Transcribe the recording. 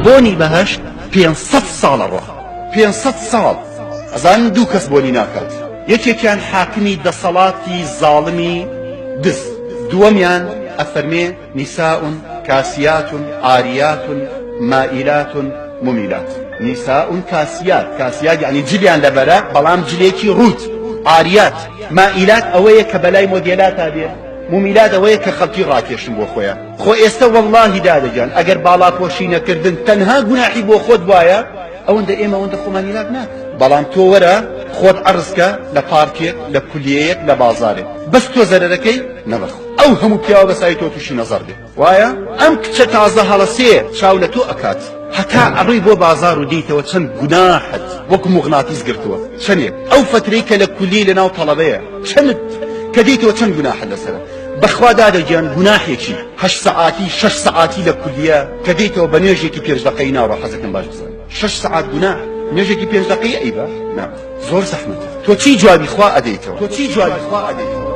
بۆنی بەهەشت 500 ساڵە ڕۆ 500 ساڵ ئەزانن دوو کەس بۆنی ناکات یەکێکیان حاکمی دەسەڵاتی زاڵمی دز دووەمیان ئەفەرمێ نیساء کاسیات عاریات مائلات ممیلات نیساء کاسیات یعنی جلیان لەبەرە بەڵام جلێکی ڕوت عاریات مائلات ئەوەیە کە بەلای مۆدێلاتا بێ ممیلات ئەوەیە کە خەڵکی ڕاکێشن بۆ خۆیان خۆ ئێستا وەڵڵاهی دادەگیان ئەگەر باڵاپۆشی نەکردن تەنها گوناحی بۆ خۆت وایە ئەوەندە ئێمە ئەوەندە خۆمانی لاک ناکەین بەڵام تۆ وەرە خۆت عەرزکە لە پارکێک لە کولیەیەک لە بازارێک بەس تۆ زەرەرەکەی نەبەخۆ ئەو هەموو پیاوە بەسای تۆ تووشی نەزەر بێ وایە ئەم کچە تازە هەڵەسێ چاو لە تۆ ئەکات هەتا ئەڕۆی بۆ بازار و دیتەوە چەند گوناحت وەکو مغناتیس گرتووە چەندێک ئەو فترەی کە لە کولی لەناو تەڵەبەیە چەند کە دیتەوە چەند گوناحت لەسەرە بەخوا دادەگیان گوناحێکی 8 سەعاتی 6 سەعاتی لە کولیە کە دیتەوە بە نوێژێکی 5 دقەی ناوە حەزەکەم باش بزانم 6 سەعات گوناح نوێژێکی 5 دقەی ئەیبە نا زۆر زەحمەتە تۆ چی جوابی خوا ئەدەیتەوە تۆ چی جوابی خوا ئەدەیتەوە